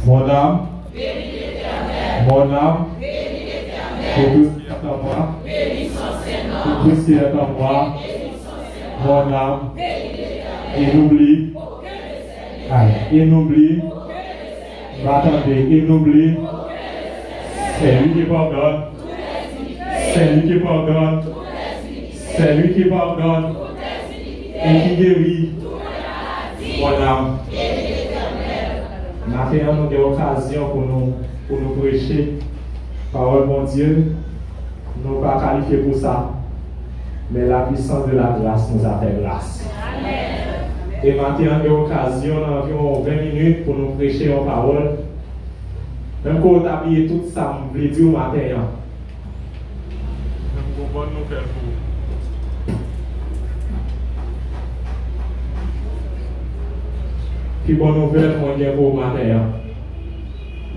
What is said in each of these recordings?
Mon âme, mon âme, pour tout ce qui est en moi, pour tout ce qui est en moi, mon âme, et n'oublie, attendez, et n'oublie, c'est lui qui pardonne, c'est lui qui pardonne, c'est lui qui pardonne, et qui guérit, mon âme. Maintenant, nous avons des occasions pour nous prêcher. Parole, mon Dieu, nous ne sommes pas qualifiés pour ça. Mais la puissance de la grâce nous a fait grâce. Amen. Et maintenant, nous avons des occasions d'environ 20 minutes pour nous prêcher en parole. Même quand on a habillé tout ça, je voulais dire au matin. Même pour bonne nouvelle pour vous. Puis bonne nouvelle, mon Dieu, pour le matin.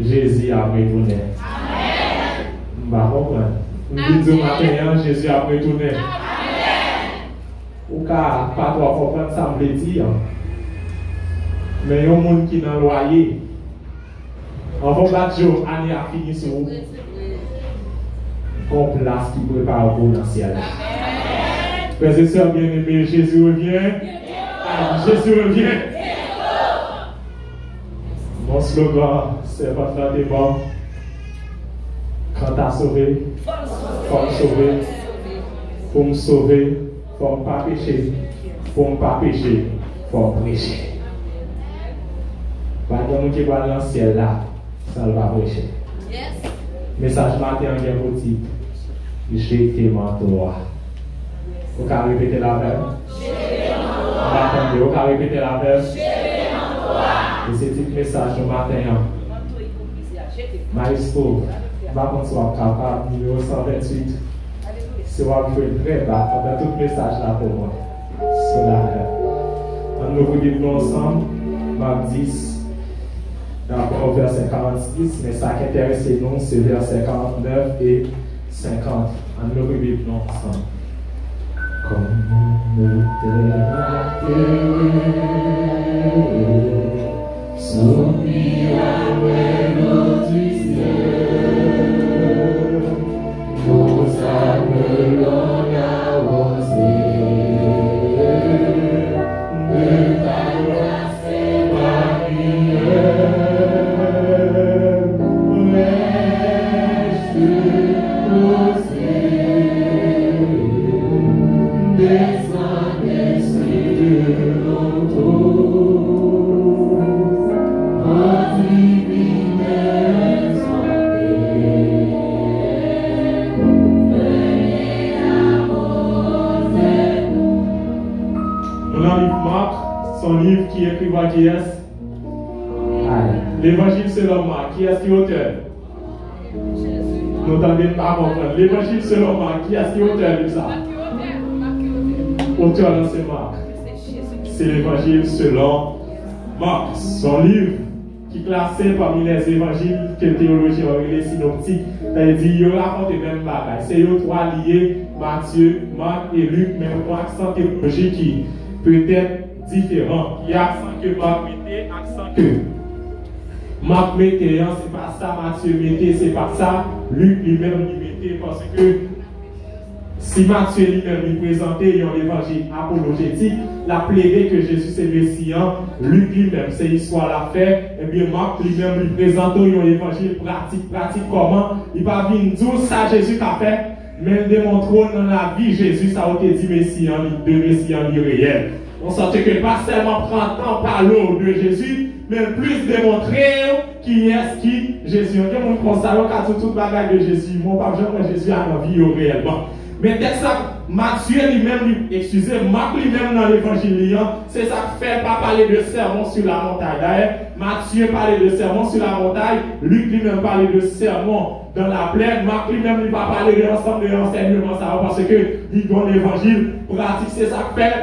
Jésus a retourné. Amen. Je vais dire au matin, Jésus a retourné. Amen. Ou car, pas trop comprendre ça, me dire. Mais il y a des gens qui sont dans le loyer. En fait, la jour, l'année a fini sur vous. Qu'on place qui prépare pour le ciel. Frères et sœurs bien-aimés, Jésus revient. Jésus revient. Mon slogan, c'est votre là des morts. Quand t'as sauvé, faut me sauver. Pour me sauver, faut me pas pécher. Pour me pas pécher, faut me prêcher. Pas de monde qui va dans le ciel là, ça va prêcher. Message matin en bien petit. J'étais mentor. Vous pouvez répéter la même? Attendez, vous pouvez répéter la même? Et c'est un message au matin. Maestro, va qu'on soit capable, numéro 128. Si vous avez très bas, on a tout le message là pour moi. On nous dit ensemble, Marc 10, dans le verset 46, mais ça qui intéresse nous, c'est verset 49 et 50. On nous dit ensemble. Comme terre soupira l'eau du ciel, nous appelons arrosés de ta grâce et ma prière. Laisse pousser, descendez sur l'eau. Son livre qui écrit par qui est? L'évangile selon Marc, qui est-ce qui est auteur? Nous n'entendons pas comprendre. L'évangile selon Marc, qui est-ce qui est auteur de ça? Auteur, c'est Marc. C'est l'évangile selon Marc. Son livre qui est classé parmi les évangiles que les théologiens ont les synoptiques. C'est-à-dire, il raconte les mêmes bagages. C'est eux trois liés, Matthieu, Marc et Luc, mais un accent théologique qui peut être différent. Il y a accent que Marc mettait, accent que Marc mettait, c'est pas ça, Matthieu mettait, c'est pas ça, Luc lui-même lui mettait, parce que si Matthieu lui-même lui présentait un évangile apologétique, la plaidé que Jésus c'est Messian, Luc lui-même c'est histoire la fait, et bien Marc lui-même lui présentait un évangile pratique comment, il va venir dire ça Jésus a fait, mais il démontre dans la vie Jésus ça a été dit Messian, de Messian réel. On sentait que pas seulement prendre temps par l'eau de Jésus, mais plus démontrer qui est-ce qui Jésus. On dit mon constat qu'à tout bagage de Jésus, mon papa Jésus a dans vie réellement. Mais dès ça, Matthieu lui-même, excusez, Marc lui-même dans l'évangile, c'est ça qui fait pas parler de sermon sur la montagne. D'ailleurs, Matthieu parlait de sermon sur la montagne, Luc lui-même parlait de sermon dans la plaine, Marc lui-même ne va pas parler de l'ensemble de l'enseignement, ça parce que il donne l'évangile pratique, c'est ça que fait,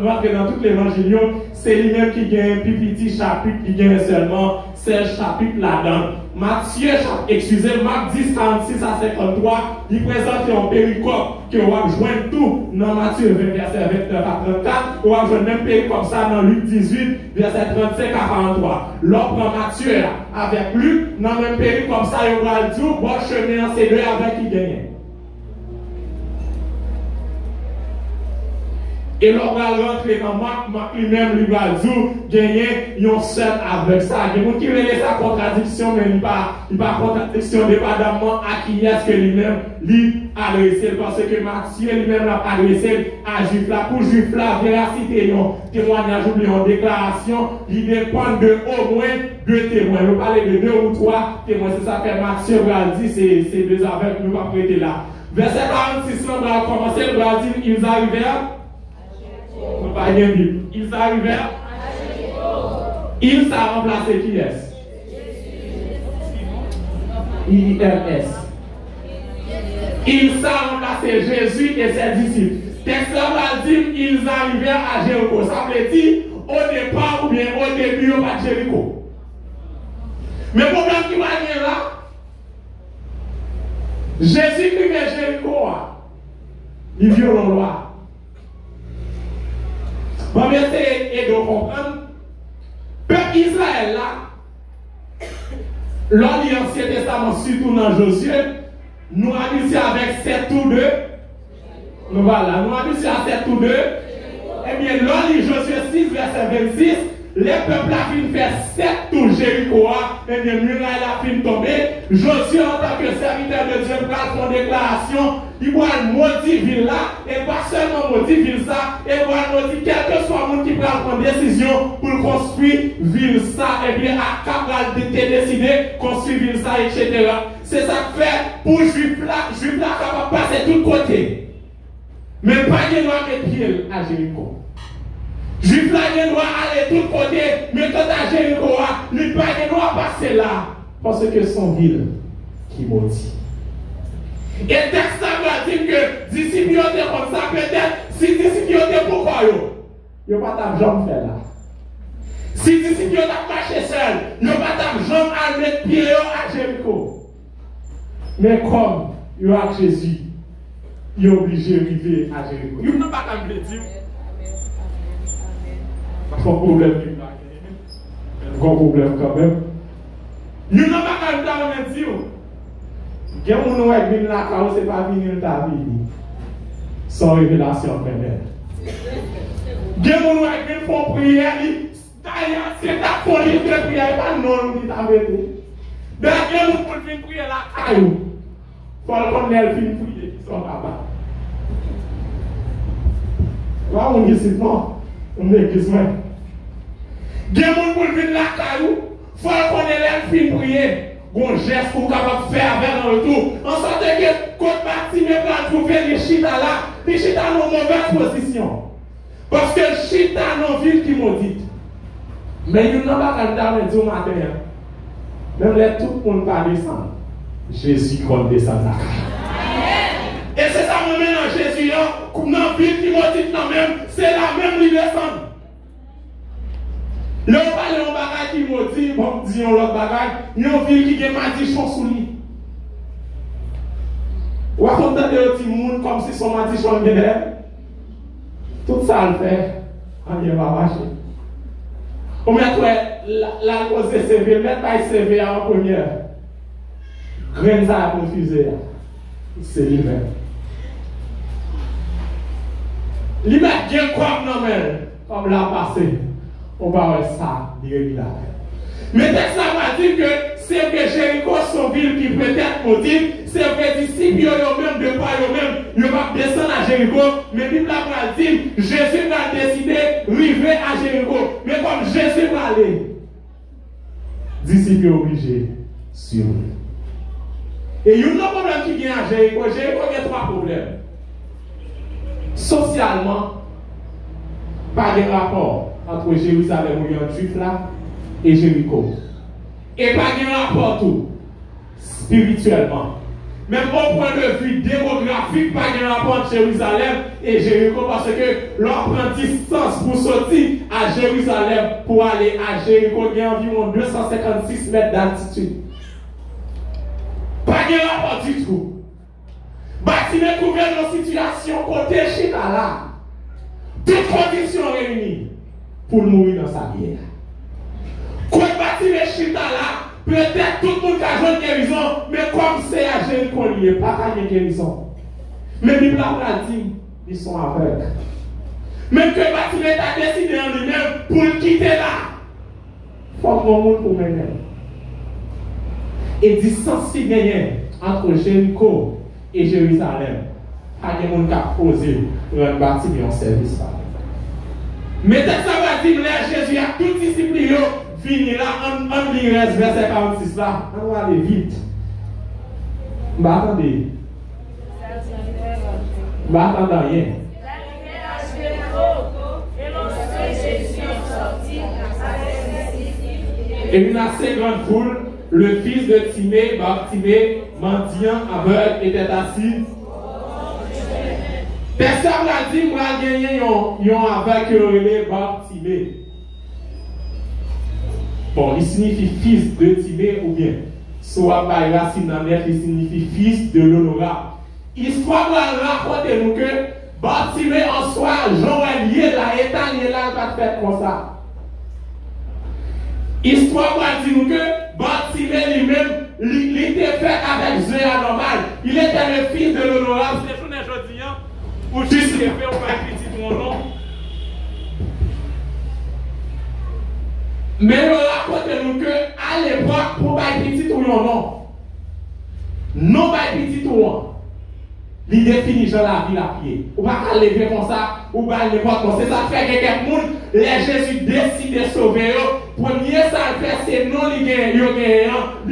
rentrer dans tout l'évangile, c'est lui-même qui gagne un petit chapitre, qui gagne seulement 16 chapitres là-dedans. Matthieu, excusez, Marc 10, 46 à 53, il présente un péricope que on va joindre tout dans Matthieu 20, verset 29 à 34, on va joindre même péricope ça dans Luc 18, verset 35 à 43. L'on prend Matthieu avec Luc, dans le même péricope ça, on va le dire, bon chemin, c'est deux avec qui gagne. Et l'on va rentrer dans Marc lui-même, lui va dire, gagner, yon seul avec ça. Il y a des gens qui relèvent sa contradiction, mais il n'y a pas contradiction, dépendamment à qui est-ce que lui-même, lui, adressé. Parce que Matthieu lui-même l'a adressé à Juif là. Pour Juif là, véracité, yon témoignage ou yon déclaration, il dépend de au moins 2 témoins. Nous parlons de 2 ou 3 témoins. C'est ça que Matthieu va dire, c'est 2 aveugles, nous va prêter là. Verset 46, on va commencer, on va dire, ils arrivèrent. Ils arrivèrent. Ils s'est remplacé qui est-ce? IRS. Il s'est remplacé Jésus et ses disciples. Texte va dire ils arrivèrent à Jéricho. Ça veut dire au départ ou bien au début on va Jéricho. Mais le problème qui va venir là, Jésus qui vient Jéricho, il viole la loi. On va essayer de comprendre. Peuple Israël là, lors de l'Ancien Testament, surtout dans Josué, nous avons ici avec 7 ou 2. Nous voilà, nous avons ici à 7 ou 2. Eh bien, lors de Josué 6, verset 26, les peuples a fini faire 7 tours Jéricho. Eh bien, muraille a fini tomber. Josué, en tant que serviteur de Dieu, prend son déclaration. Il va maudire ville là, et pas seulement maudire ville ça, et il va maudire quel que soit le monde qui prend une décision pour construire ville ça, et bien à Cabral de décider construire ville ça, etc. C'est ça que fait pour Juif là capable de passer de tous côtés. Mais pas de droit de pied à Jéricho. Juif là il doit aller de tous côtés, mais quand à Jéricho, il n'a pas de droit de passer là, parce que son ville qui maudit. Et le texte va dire que disciples étaient comme ça, peut-être, si disciples étaient pourquoi ils n'ont pas ta jambe faire là. Si disciples étaient marché seul, ils n'ont pas ta jambe à mettre pied à Jéricho. Mais comme ils ont Jésus, ils sont obligés d'arriver à Jéricho. Ils n'ont pas qu'à me dire. Son problème, un gros problème quand même. Ils n'ont pas qu'à me dire. Il y a des gens qui viennent là, ce n'est pas venir ta vie. Sans révélation première. Il y a des gens qui font prière, c'est ta folie de prière, pas non, qui t'a arrêté. Mais il y a des gens qui viennent prier là, il faut qu'on ait le film prier, qui sont là-bas. Là, on dit c'est non, on est qui se met. Il y a des gens qui viennent là, il faut qu'on ait le film prier. Un geste pour capable de faire avec un retour. En sorte que quand Martin va trouver les chita là, les chita dans une mauvaise position. Parce que chita dans une ville qui maudit. Mais il n'y a pas qu'à dire au matin. Même là, tout le monde va descendre. Jésus compte descendre là. Et c'est ça que nous dans Jésus, dans une ville qui maudit, c'est la même qui descend. Le parle de bagage qui maudit, bon, disons l'autre bagage, il y a une ville qui a matichon sous lui. Ou à côté de petit monde comme si son matichon venait. Tout ça le fait, on y va marcher. On met la cause de CV, mettre pas CV en première. Graine ça a refusé. C'est lui-même. Lui-même, bien comme l'a passé. On va voir ça direct. Mais texte va dire que c'est que Jéricho, son ville qui peut être maudite, c'est que d'ici, il y a même de pas eux-mêmes, ils vont descendre à Jéricho, mais Bible va dire Jésus va décider d'arriver à Jéricho. Mais comme Jésus va aller, disciples obligés sur lui. Et il y a un problème qui vient à Jéricho. Jéricho, il y a 3 problèmes. Socialement, pas de rapport entre Jérusalem où il y a un juif là et Jéricho. Et pas de rapport tout spirituellement. même au point de vue démographique, pas de rapport entre Jérusalem et Jéricho, parce que leur prend distance pour sortir à Jérusalem pour aller à Jéricho, il y a environ 256 mètres d'altitude. Pas de rapport du tout. Bâtiment trouvé dans une situation côté Chita là. Toutes conditions réunies pour mourir dans sa guerre. Quand bâtiment Chita là, peut-être tout le monde a joué une guérison, mais comme c'est à Jéricho, il n'y a pas de guérison. Mais la Bible a dit, ils sont aveugles. Même que le bâtiment a décidé en lui-même pour le quitter là. Il faut que le monde pour mener. Et distance qui gagne entre Jéricho et Jérusalem, pas de monde qui a posé un bâtiment en service. Mais ça va dire, là, Jésus a tout discipliné, fini là, on lit verset 46 là, on va aller vite. Bah attendez. Bah attendez rien. Et une assez grande foule, le fils de Timée, Bartimée, mendiant, aveugle, était assis. Personne n'a dit, moi, gagné un aveugle qui relève Bartimée. Bon, il signifie fils de Timée ou bien, soit par racine dans l'air, il signifie fils de l'honorable. Histoire va raconter nous que Bartimée en soi, Joël lié là, état lié là, pas fait comme ça. Histoire va dire nous que Bartimée lui-même, il était fait avec Dieu anormal. Il était le fils de l'honorable. C'est tout aujourd'hui, ou juste les faits au pas petit mon nom. Mais nous racontons que à l'époque, pour pas petit ou non, non pas petit ou non. Il définit dans la vie à pied. Ou pas lever comme ça, ou pas n'importe quoi. C'est ça fait que quelqu'un, les Jésus décide de sauver eux. Premier ça fait, c'est non il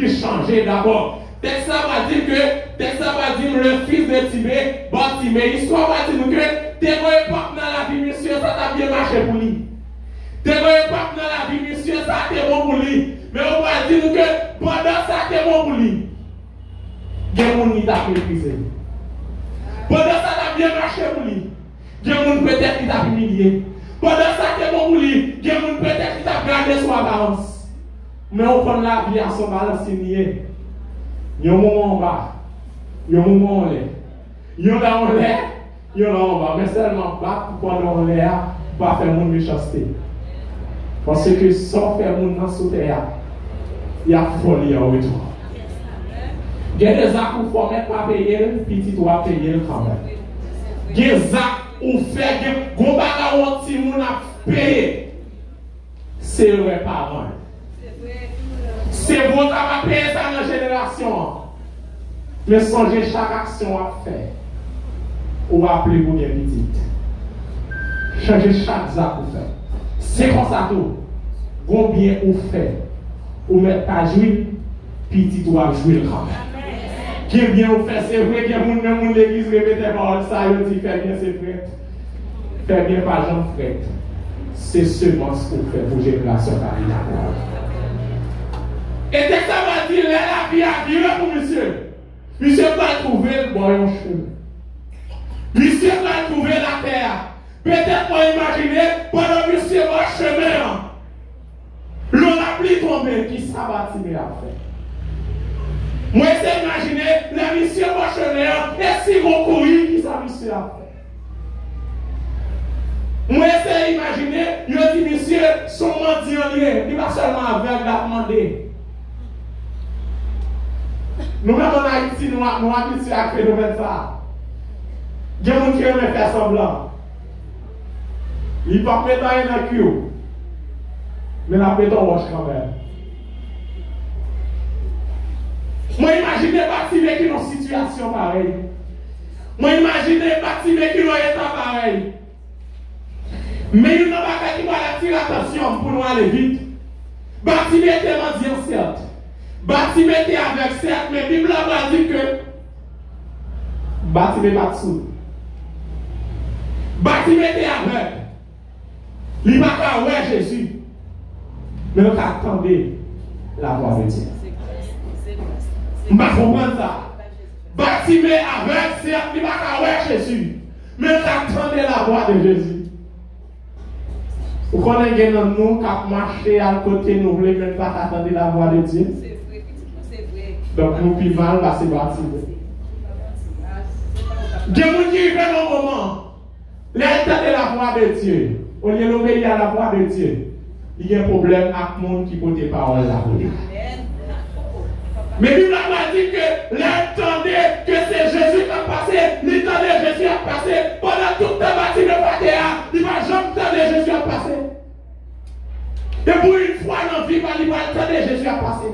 changer d'abord. Texte ça va dire le fils de Timée, Bartimée. L'histoire va dire que t'es pas dans la vie, monsieur, ça t'a bien marché pour lui. T'es pas dans la vie, monsieur, ça t'est bon pour lui. Mais on va dire que pendant ça t'es bon pour lui. Il y a des gens qui t'a méprisé. Pendant ça t'as bien marché pour lui. Il y a des gens peut-être qui t'a humilié. Pendant ça t'es bon pour lui. Il y a des gens peut-être qui t'a gardé son apparence. Mais on prend la vie à son balance signé. Il y a un moment en bas. Il y a un moment en l'air. Il y a un là en l'air. Il y a un là en bas. Mais seulement pas pour pendant en l'air, pas faire mon méchanceté. Parce que sans faire mon dans sous terre, il y a folie en retour. Il y a des actes où il faut mettre pas payer, petit doit payer quand même. Il y a des actes où fait que gros bagarre où petit monde a payé. C'est vrai parents. C'est bon ça va payer ça dans la génération. Mais songez chaque action à faire. Ou appeler pour bien petite. Changer chaque acte pour faire. C'est comme ça tout. Combien ou fait, ou mettre pas jouer, petit doit jouer quand même. Qui bien ou fait, c'est vrai que même l'église répétait par ça, il dit fais bien c'est frère. Fais bien pas Jean frère. C'est seulement ce qu'on fait pour génération par la. Et dès que ça va dire la vie a viré pour monsieur. Monsieur va trouver le bon chemin. Monsieur va trouver la terre. Peut-être qu'on imaginer pendant que monsieur va chemin. L'on a pris tombé qui ça va tirer après. Moi, c'est imaginer la mission va chemin et si vous courir qui ça monsieur a fait. Moi, c'est imaginer, il dit monsieur, son mendiant lié, il va seulement avec la demander. Nous-mêmes en Haïti, nous habitués à faire ça. Il y a des gens qui aiment faire semblant. Il ne va pas mettre rien dans le cul. Mais la mettre en roche quand même. Moi, imaginez Bartimée qui est dans une situation pareille. Moi, imaginez Bartimée qui est dans un état pareil. Mais il n'y a pas qui va attirer l'attention pour nous aller vite. Bartimée était mendiant, certes. Bartimée était avec, certes, mais la Bible va dire que Bartimée pas de sous. Bartimée était aveugle. Il n'a pas ouais Jésus. Mais nous attendons la voix de Dieu. Je ne comprends pas ça. Bartimée aveugle, c'est il va voir Jésus. Mais attendez la voix de Jésus. Vous connaissez nous qui marché à côté, nous ne voulons même pas attendre la voix de Dieu. C'est vrai. Donc nous plus mal parce que Bartimée. Dieu nous dit un moment, l'entendre la voix de Dieu, au lieu d'obéir à la voix de Dieu, il y a un problème avec le monde qui porte des paroles à vous. Mais nous avons dit que l'entendez que c'est Jésus qui a passé, l'entendez Jésus a passé, pendant tout le temps bâti de Patéa, il ne va jamais entendre Jésus a passé. Et pour une fois dans la vie, il va entendre Jésus a passé.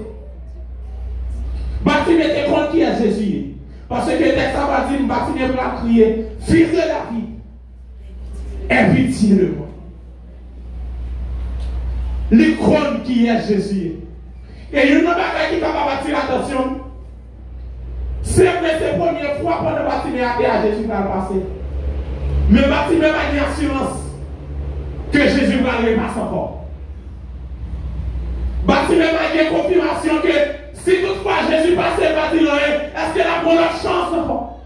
Bartimée était contre qui est Jésus. Parce que le texte va dire, Bartimée va crier, fils de la vie, aie pitié de moi. L'icône qui est Jésus. Et il y a une bagaille qui va attirer l'attention. C'est vrai, c'est la première fois pendant Bartimée à Jésus va passer. Mais Bartimée va dire assurance que Jésus va le passer encore. Bartimée va dire confirmation que si toutefois Jésus passe, va dire est-ce qu'il a pour la chance encore?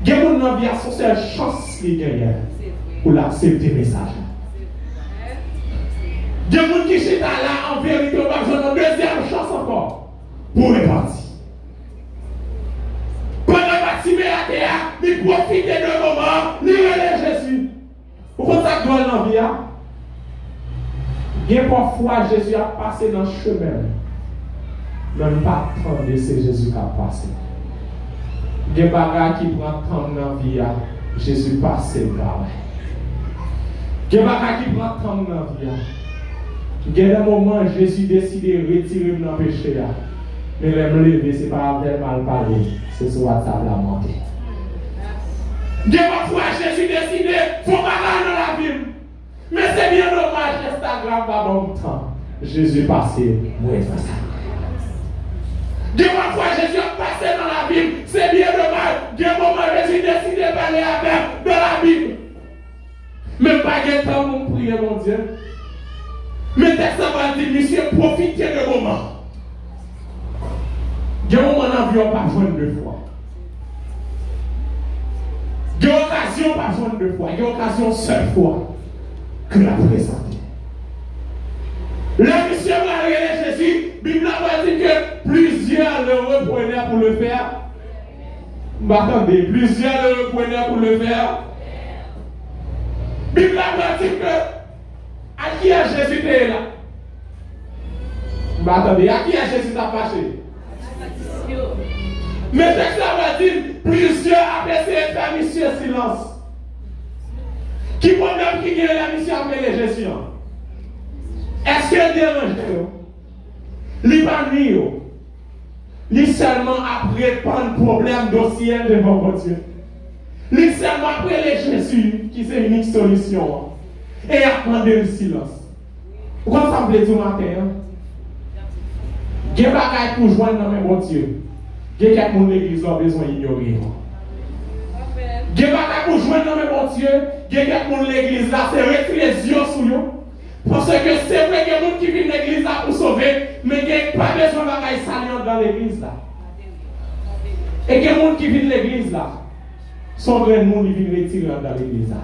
Il y a une vie à son seule chance qui gagne pour l'accepter le message. Il y a des gens qui sont là en vérité, on va besoin d'une deuxième chance encore pour repartir. Pendant Bartimée à terre, il profite de moment, il relève Jésus. Pourquoi ça doit dans la vie? Il y a parfois Jésus a passé dans le chemin. Même pas attendre c'est Jésus qui a passé. Il y a des bagages qui prennent temps dans la vie. Jésus passe par là. Il y a des bagages qui prennent temps dans la vie. Il y a des moments où Jésus décide de retirer dans le péché. Mais le lever, ce n'est pas avec mal parler. C'est sur WhatsApp la montée. Il y a parfois Jésus décide de faire dans la ville. Mais c'est bien dommage, Instagram va bon temps. Jésus passé, moi ça. Des fois, Jésus a passé dans la Bible, c'est bien dommage. Des moments, Jésus décide de parler avec dans la Bible. Même pas de temps pour prier, mon Dieu. Mais texte va dire, monsieur, profitez de moment. Des moments dans la vie, on pas besoin de fois. Des occasions, pas besoin de fois. Des occasions, seule fois. Que la présenter. La mission va arriver Jésus, la Bible va dire que plusieurs le reprenaient pour le faire. Attendez, plusieurs le reprenaient pour le faire. La Bible va dire que à qui a Jésus été là? Attendez, à qui a Jésus t'a fâché? Mais texte va dire plusieurs avaient essayé de faire mission silence. Qui problème qui gagne la mission avec les gestions? Est-ce qu'elle dérange? Il n'est pas nuit. Il seulement après prendre problème dossier devant votre Dieu. Il seulement après les Jésus qui c'est une solution. Et apprendre le silence. Pourquoi ça me plaît du matin? Il y a des bagages pour joindre dans mon Dieu. Il y a quelqu'un de l'église qui a besoin d'ignorer. Il y a des bagages pour joindre dans mon Dieu. Il y a quelqu'un de l'église là, c'est retirer les yeux sur eux. Parce que c'est vrai qu'il y a des gens qui viennent de l'église là pour sauver, mais il n'y a pas besoin de bagages saliants dans l'église là. Et il y a des gens qui viennent de l'église là, son grand monde qui viennent retirer dans l'église là.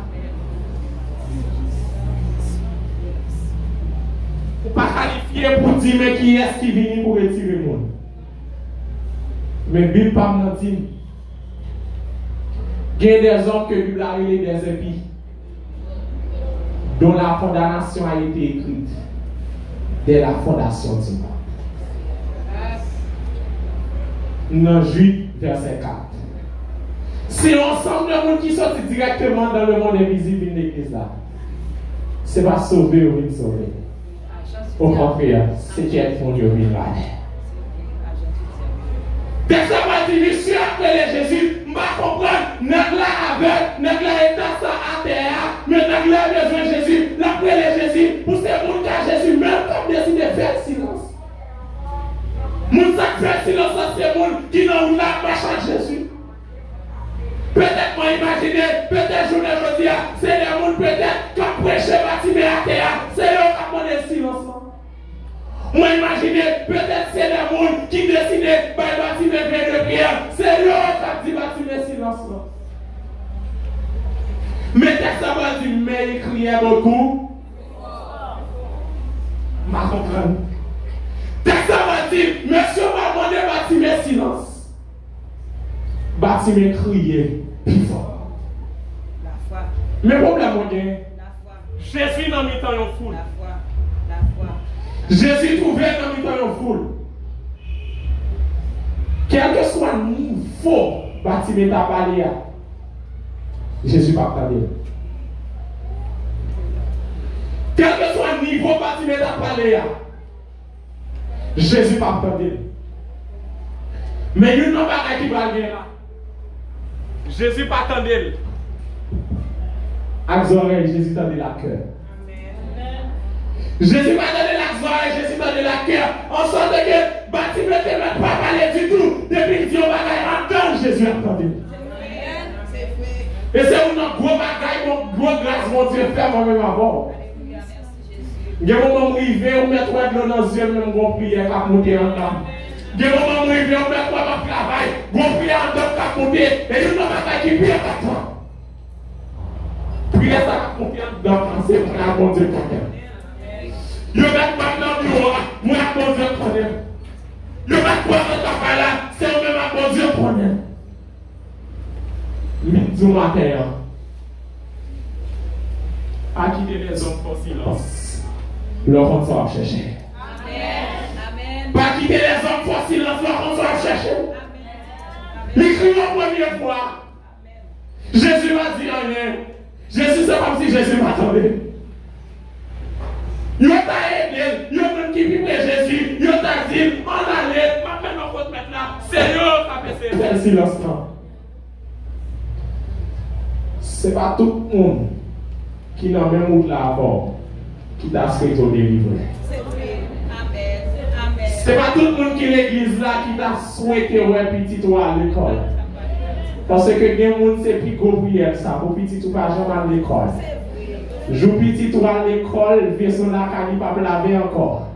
Vous ne pouvez pas qualifier pour dire mais qui est-ce qui vient pour retirer le monde. Mais Bible pas me dit. Il y a des hommes que Bible a révélé des impies dont la fondation a été écrite dès la fondation du monde. Dans Jude, verset 4. C'est l'ensemble de monde qui sortent directement dans le monde invisible de l'église là. Ce n'est pas sauver ou une sauver. Au contraire, c'est qui est fondé au milieu. Dès que ça va dire, je suis appelé Jésus, je vais comprendre, nous là avec, nous là étant ça à terre, mais nous là besoin de Jésus, l'appelé Jésus, pour ces gens qui ont Jésus, même comme décide de faire silence. Nous qui fait silence, c'est les gens qui n'ont pas marché Jésus. Peut-être, moi, imaginez, peut-être, je ne dis pas, c'est les gens peut-être qui ont prêché Bartimée à terre, c'est eux qui ont demandé le silence. Moi, imaginez, peut-être c'est les gens qui décident par bâtiment de prière. C'est eux qui dit bâtiment silence. Mais qu'est-ce que ça va dire? Mais il criait beaucoup. Ma comprendre. Qu'est-ce que ça va dire? Monsieur m'a demandé bâtiment silence. Bâtiment criait plus fort. La foi. Mais problème, mon gars. La foi. Jésus dans le temps, il foule. La foi. La foi. Jésus trouvait dans le temps, il foule. Quel que soit le niveau bâtiment à parler, Jésus pas parler. Quel que soit le niveau bâtiment à parler, Jésus pas parler. Mais il n'y a pas qui va bien là. Jésus pas attendait. Avec les oreilles, Jésus tendait la cœur. Jésus pas donné la oreilles, Jésus tendait la cœur. En sorte que bâtiment ne peut pas parler du tout. Depuis que Dieu va entendre, Jésus attendait. Et c'est un gros bagaille, mon gros grâce, mon Dieu, fait moi-même avant. Il y a un moment où il vient, on met trois de l'eau dans les yeux, même on prière, on va monter en temps. Il y a un moment où il vient, on met trois de travail, on prière en temps, on va monter. Et il y a un bagaille qui prie à toi. Prière, ça va monter en temps, c'est pour la bonne Dieu quand même. Il y a maintenant du roi, moi, la bonne Dieu quand même. Il y a trois de travail là, c'est même la bonne Dieu quand même. Midi matin, à quitter les hommes pour silence. Leur compte sera chercher. Amen. Pas quitter les hommes pour silence, leur compte sera chercher. L'écrit la première fois. Jésus m'a dit rien. Jésus, c'est comme si Jésus m'attendait. Il t'a aidé, il a qui vivait Jésus, il t'a dit, on allait, maintenant on va te mettre là. C'est eux qui a fait le silence. C'est pas tout le monde qui n'a même route là avant qui t'a souhaité au délivrer. C'est vrai. Amen. Amen. C'est pas tout le monde qui l'église là qui t'a souhaité ouais petit toi à l'école. Parce que les gens c'est plus gros prière ça pour petit tout pas jamais à l'école. Jou petit toi à l'école, vaisseau là il pas laver encore.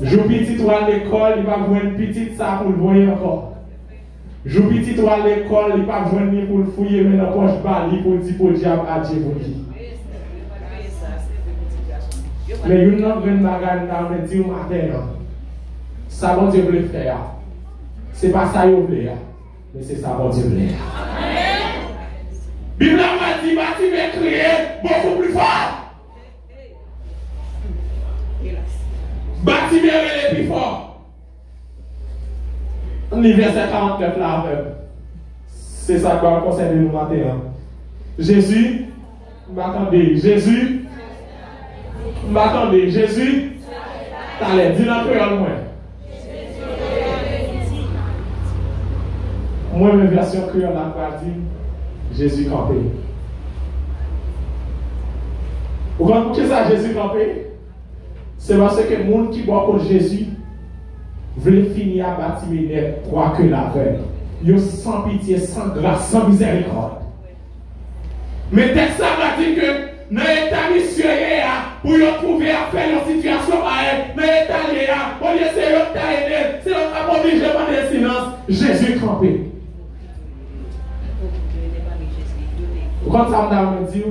Jou petit toi à l'école, il va voir une petite ça pour le voir encore. Jou petit toi à l'école, il pas besoin ni pour le fouiller mais dans poche bali pour dire pour diable à Dieu pour qui. Mais une autre bagage dans me dire matin ça bon Dieu veut faire. C'est pas ça il veut mais c'est ça bon Dieu veut. Amen. Bible m'a dit bâtiment crier beaucoup plus fort. Bâtiment est plus fort. Verset 49 là, c'est ça qu'on conseille de nous matin. Jésus, m'attendez, Jésus, m'attendez, Jésus, t'allais, dis la prière moi. Moi, mes versions créole là, dit Jésus campé. Vous comprenez ça, Jésus campé? C'est parce que le monde qui boit pour Jésus voulait finir à bâtiment net, croire que la veille. Ils sans pitié, sans grâce, sans miséricorde. Mais texte ça va dire que dans l'état monsieur pour y trouver à faire une situation à elle, dans l'état au lieu de c'est eux qui t'a aidé, c'est eux qui ont obligé de demander silence. Jésus campé. Quand ça m'a dit,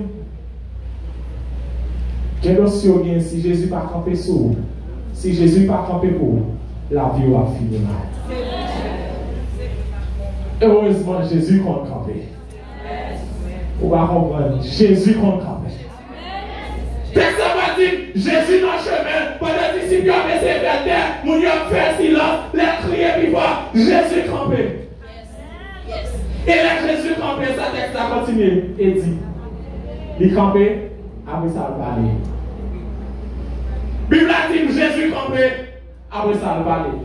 quelle option bien si Jésus pas campé sur vous, si Jésus pas campé pour vous, la vie va finir mal. Heureusement, Jésus compte camper. Vous va comprendre, Jésus compte camper. Qu'est-ce que ça va dire? Jésus dans le chemin, pendant que les disciples ont laissé vers terre, nous avons fait silence, les crier plus fort, Jésus campé. Et là, Jésus campé, sa texte a continué et dit, il campé, après ça, il parlait. Bible a dit, Jésus campé, après ça, il parlait.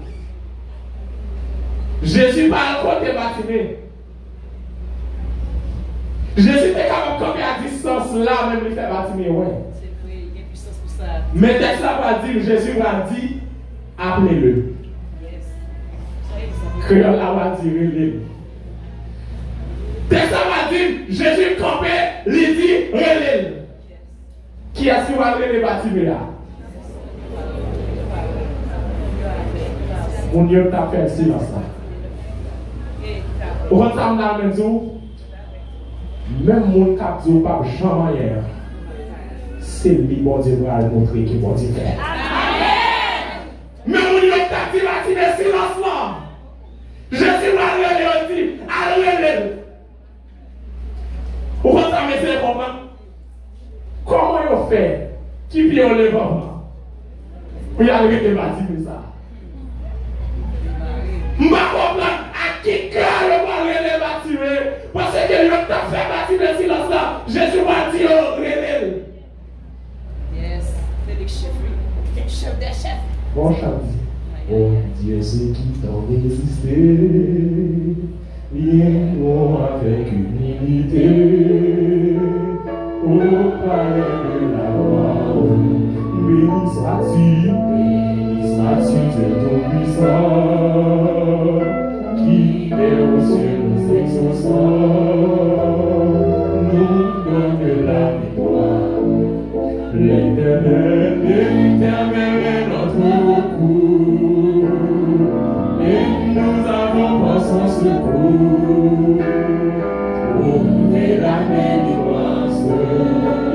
Jésus parle côté bâtiment. Jésus était capable de camper à distance là, même il fait bâtiment, ouais. C'est vrai, il y a puissance pour ça. Mais texte ça va dire, Jésus va dire, appelez-le. Créole là va dire, relève. Texte ça va dire, Jésus campé, il dit, relève. Qui est-ce qui va aller les bâtiments là? Mon Dieu t'a fait le silence là. Au contraire, même mon cap du pape jamais hier, c'est lui bon Dieu va le montrer qui bon Dieu fait. Mais mon Dieu t'a dit va tirer silence là. Jésus va le dire, allez. Au contraire, mais c'est comment? Comment il fait? Qui vient le vent? Pour y aller de bâtir ça. Je ne comprends pas à qui cœur le le bâtir. Parce que Dieu t'a fait bâtir le silence là. Jésus m'a dit au relais. Yes, c'est le chef des chefs. Bon chant. Oh Dieu, ceux qui t'ont résisté, viendront avec humilité. Au palais de la gloire, béni sois-tu de ton puissant, qui est au ciel nous exaucant, nous donne la victoire. L'Éternel est notre recours, et nous avons pour son secours. Ouvrez la main du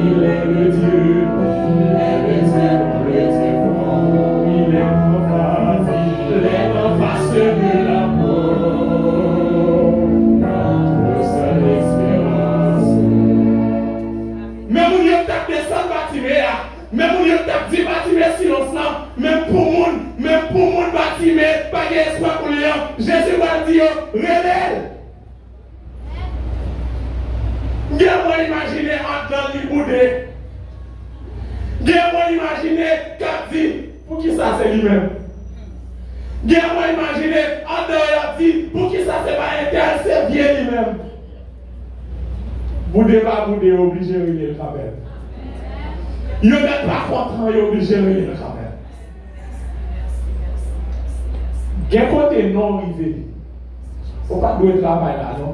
il est le Dieu, il est en face de la mort, notre seule espérance. Même où il t'a descendu bâtiment, même où il t'a dit bâtiment silence là, même pour mon bâtiment, pas d'espoir pour lui, Jésus va dire, révèle. Gardez-moi imaginer en le boudé. Gardez-moi imaginer qu'a dit pour qui ça c'est lui-même. Gardez-moi imaginer en dehors dit pour qui ça c'est pas interne, c'est bien lui-même. Boudé pas boudé, obligé de régler le cabel. Il n'est pas content, il est obligé de régler le cabel. Quel côté non arrivé? Il ne faut pas douer travail là, non?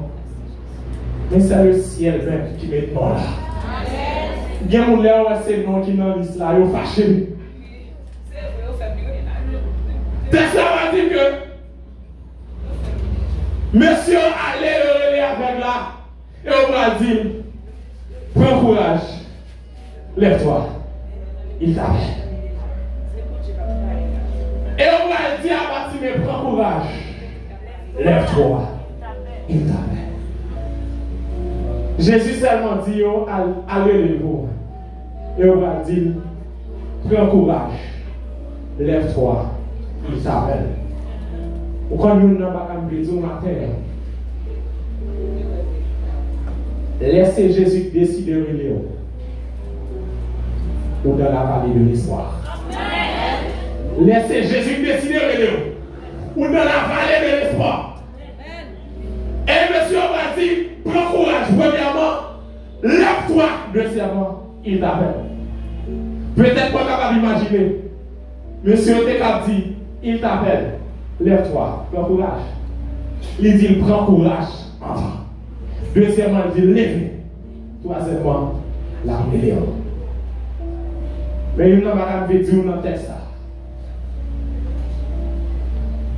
Mais c'est le ciel même qui met non là. Il y a mon l'air, c'est le nom qui est dans l'islam, il est fâché. Tesla va dire que monsieur allez le relais avec là, et on va dire, prends courage, lève-toi, il t'appelle. Et on va dire à Baptiste, prends courage, lève-toi, il t'appelle. Jésus seulement dit, allez vous. Et on va dire, prends courage, lève-toi, il t'appelle. Pourquoi nous n'avons pas dit au matin? Laissez Jésus décider de relire. Ou dans la vallée de l'histoire. Laissez Jésus décider de relire. Ou dans la vallée de l'espoir. Et monsieur va dire, prends courage, premièrement, lève-toi, deuxièmement, il t'appelle. Peut-être pas capable d'imaginer. Monsieur Tekab dit, il t'appelle, lève-toi, prends courage. Il dit, prends courage, enfant. Deuxièmement, il dit, lève. Troisièmement, la rébellion. Mais il n'a pas dit dans le texte.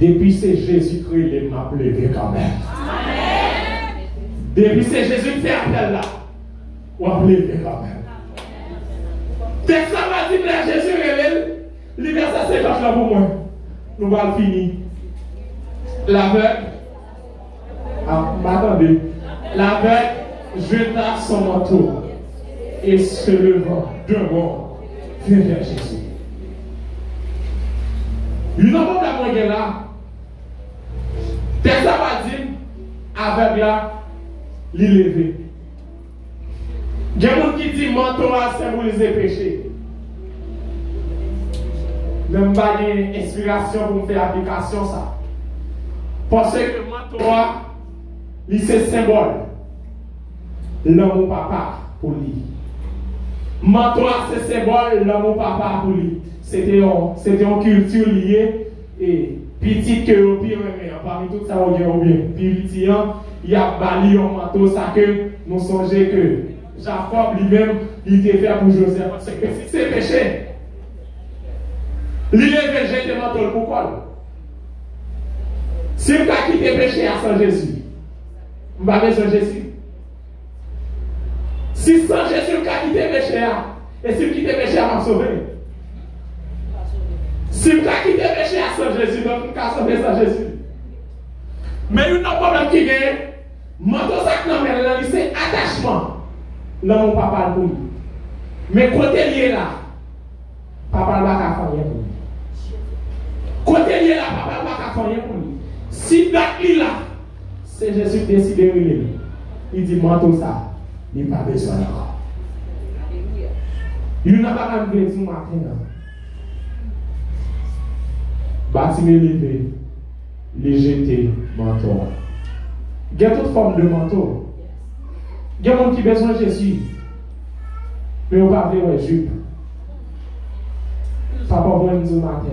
Depuis c'est Jésus-Christ qui m'a levé quand même. Depuis c'est Jésus qui fait appel là, on va lever quand même. Texte va dire que Jésus révèle, le verset 50 là pour moi. Nous allons finir. L'aveugle, attendez, l'aveugle jeta son manteau et se levant d'un bond vers Jésus. Il n'a pas d'amour là. Texte va dire, avec là, l'élevé. Il y a des gens qui disent manteau a symbolisé péché. Même pas d'inspiration pour faire application ça. Parce que manteau c'est symbole. L'amour papa pour lui. Manteau c'est symbole l'amour papa pour lui. C'était une culture liée et petit que au pire parmi tout ça on bien petit il y a bali un manteau ça que nous songeons que Jacob lui-même il était fait pour Joseph parce que si c'est péché il est jeté manteau pourquoi Si je quitte le péché sans Jésus, je ne vais pas besoin de Jésus. Si sans Jésus, je quitte le péché, et si je quitte le péché, je vais me sauver. Si je quitte le péché sans Jésus, donc je vais me sauver sans Jésus. Mais il y a un problème qui est, manteau sac non mais c'est attachement. Là mon papa pour lui. Mais côté lié là, papa ne va pas faire rien pour lui. Côté lié là, papa ne va pas faire rien pour lui. Si date là, c'est Jésus qui décide de lui. Il dit manteau ça, il n'a pas besoin encore. Il n'a pas besoin de matin. Bâtiment levé. Les jeter manteau. Il y a toute forme de manteau. Il y a des gens qui ont besoin de Jésus. Mais on va pas voir jupe. Papa va nous dire matin.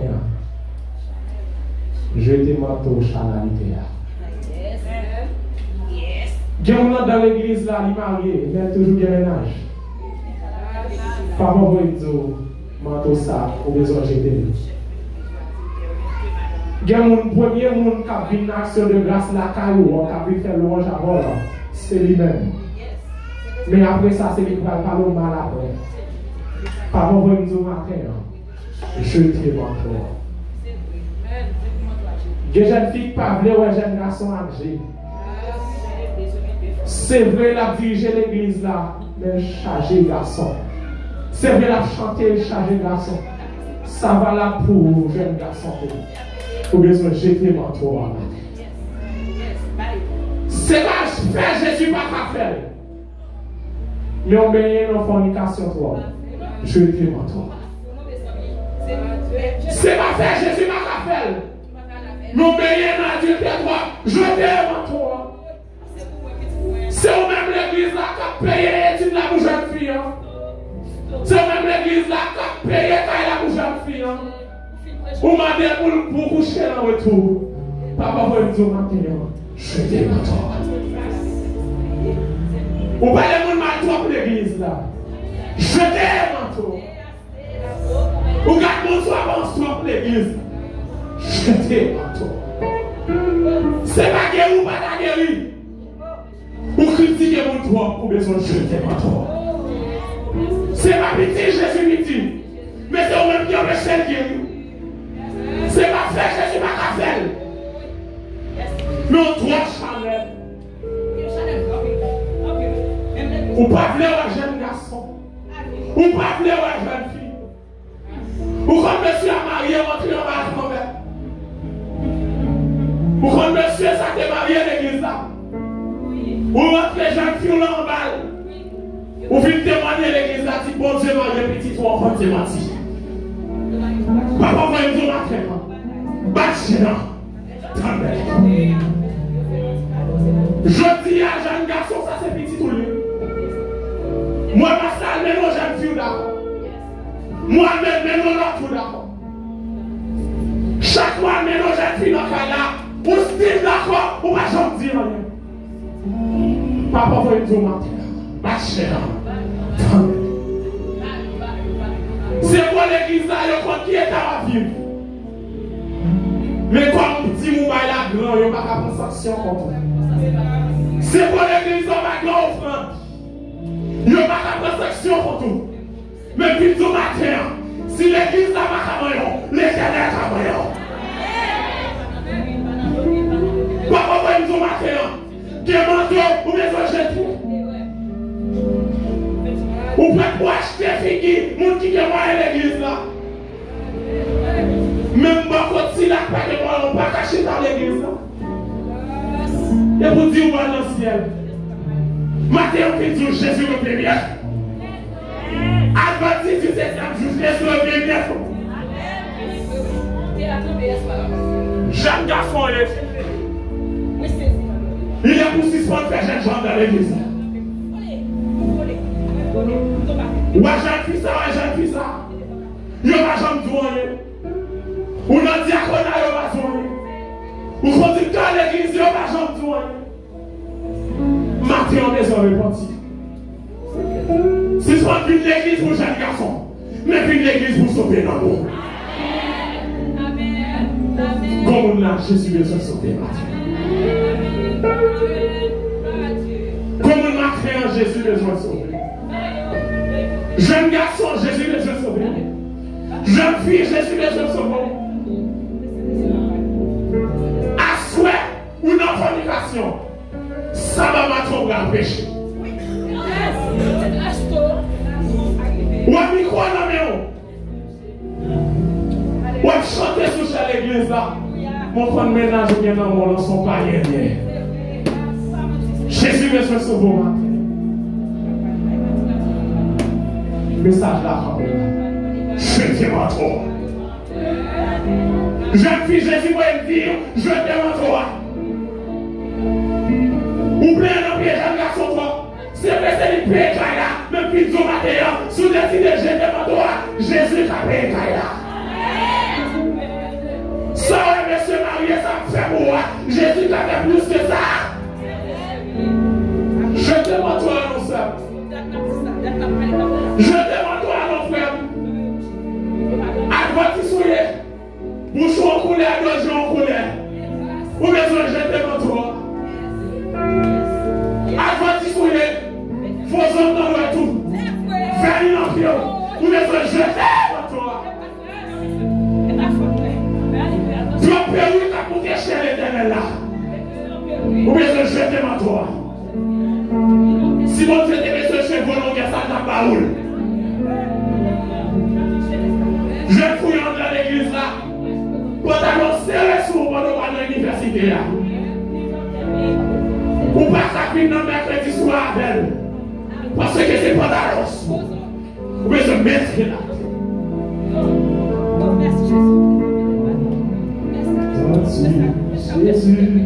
Jeter manteau chanalité. Il y a des gens dans l'église là, ils sont mariés, mais ils ont toujours des ménages. Papa va nous dire manteau ça, on a besoin de jeter. Il y a un premier monde qui a vu une action de grâce la caillou, qui a vu faire louange à vol, c'est lui-même. Mais après ça, c'est lui qui va parler au mal après. Papa va nous dire matin, je t'ai manteau. Il y a des jeunes filles qui parlent ou des jeunes garçons âgés. C'est vrai, la diriger l'église là, mais chargé garçon. C'est vrai, la chanter, chargé garçon. Ça va là pour jeunes garçons. Pour besoin de jeter manteau. C'est pas faire Jésus pas faire. Mais on met dans fornication toi. Jeter manteau. C'est pas faire Jésus pas faire. Mais on met dans adultère toi. Jeter manteau. C'est au même l'église là qui a payé l'étude là pour jeune fille. C'est au même l'église là qui a payé la pour jeune fille. Ou m'a dit pour coucher en retour. Papa va me dire maintenant, je t'ai manteau. Ou pas les gens mal trop pour l'église là. Je t'ai manteau. Ou garde mon soir pour l'église. Je t'ai manteau. C'est pas guéri ou pas ta guéri. Ou critiquer mon toit pour besoin de jeter manteau. C'est pas petit, Jésus petit. Mais c'est au même qui empêche le guéri. C'est pas fait, je suis pas qu'à faire. Mais on doit changer. Ou pas vouloir un jeune garçon. Ou pas vouloir une jeune fille. Ou quand monsieur a marié, rentré en mariage. Ou quand monsieur s'est marié à l'église là. Ou rentre les jeunes filles là en balle. Ou venez témoigner l'église là, dit bon Dieu marié petit, ou encore témoigner. Papa va nous dire matin. Bâtiment. Je dis à jeune garçon, ça c'est petit tout lui. Moi, ma salle, mais non, jeune fille d'accord. Moi-même, mais non, tout d'accord. Chaque mois, mais non, jeune fille dans le là. Ou style d'accord, ou pas j'en dis rien. Papa va nous dire matin. Bâtiment. C'est quoi l'église là, qui est à la vie? Mais comme petit moubaï la grand, il n'y a pas de sanction contre. C'est pour l'église dans ma grande offrande. Il n'y a pas de sanction contre. Mais puis tout matin, si l'église n'a pas de moyen, l'éternel a moyen. Papa va nous matin, qui est manteau ou besoin de jeter. Ou peut pour acheter figure, mon qui est à l'église là. Même si la pas de moi, on ne pas cacher dans l'église. Et pour dire où va dans le ciel. Matin, on fait dire Jésus le premier. Adventiste du 7e jour, Jésus le premier. Jean garçon, il est pour suspendre faire jeune gens dans l'église. Ou à jeune fille ça, ou à jeune fille ça. Il n'y a pas de jambe douane. Ou dans le diaconat, il n'y a pas de jambe. Ou quand il y a l'église, il n'y a pas de jambe douane. Matin, on est sur le repenti. Si ce n'est plus l'église pour jeunes garçons, mais plus l'église pour sauver dans le monde. Bon, là, Jésus besoin de sauver Comme on a créé en Jésus besoin de sauver. Jeune garçon, Jésus besoin de sauver. Jeune fille, Jésus besoin de sauver. À souhait ou dans la fornication, ça va m'attendre à péché. Ou à micro dans mes ou à chanter sous l'église là. Mon frère ménage ou bien dans mon son pas rien. Jésus veut se sauver. Message là, je t'aime à toi. Jeune fille, Jésus va me dire, je t'aime à toi. Oubliez un pied, jeune garçon, toi. C'est vrai, c'est le pied, même puis du matin, sous le titre de je t'aime à toi, Jésus t'a payé, ça, monsieur marié, ça me fait moi. Jésus t'a fait plus que ça. Je t'aime à toi, non, ça. Je t'aime à toi, mon frère. Adventiste, bouchon en couleur, gorge en couleur. Ou besoin, je t'aime à toi. Adventiste, vos hommes dans le tout. Venez en pied. Ou besoin, je t'aime à toi. Ton père, oui, t'as coûté cher l'éternel là. Ou besoin, je t'aime à toi. Si mon Dieu t'aimait ce cheveu, on ça n'a pas où. Je fouille dans l'église là. Pantalon serré sur mon dans l'université là. Ou pas ça finit dans mercredi soir avec. Parce que c'est pantalon. Ou besoin de mettre là. Merci Jésus.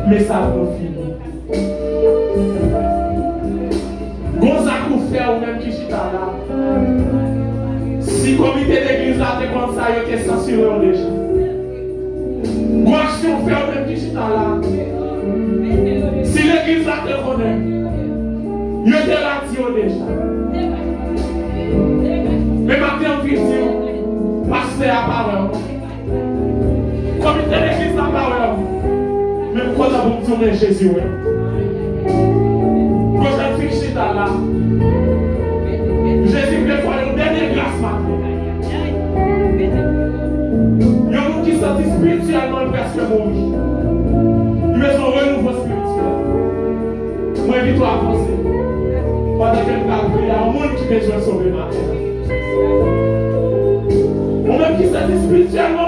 Mais ça va finir. Gonzac ou faire ou même qui chita là. Si le comité d'église là était comme ça, il était censuré déjà. Gouache ou faire ou même qui chita là. Si l'église là te connaît, il était là déjà. Mais maintenant, on dit, pasteur à parole. Comité d'église à parole. Même quand on tourne Jésus, quand on fixe là, Jésus veut faire une dernière grâce maintenant. Il y a nous qui sont spirituels laquelle tu as prié à un monde qui a besoin de sauver matin. On même qui s'est spirituellement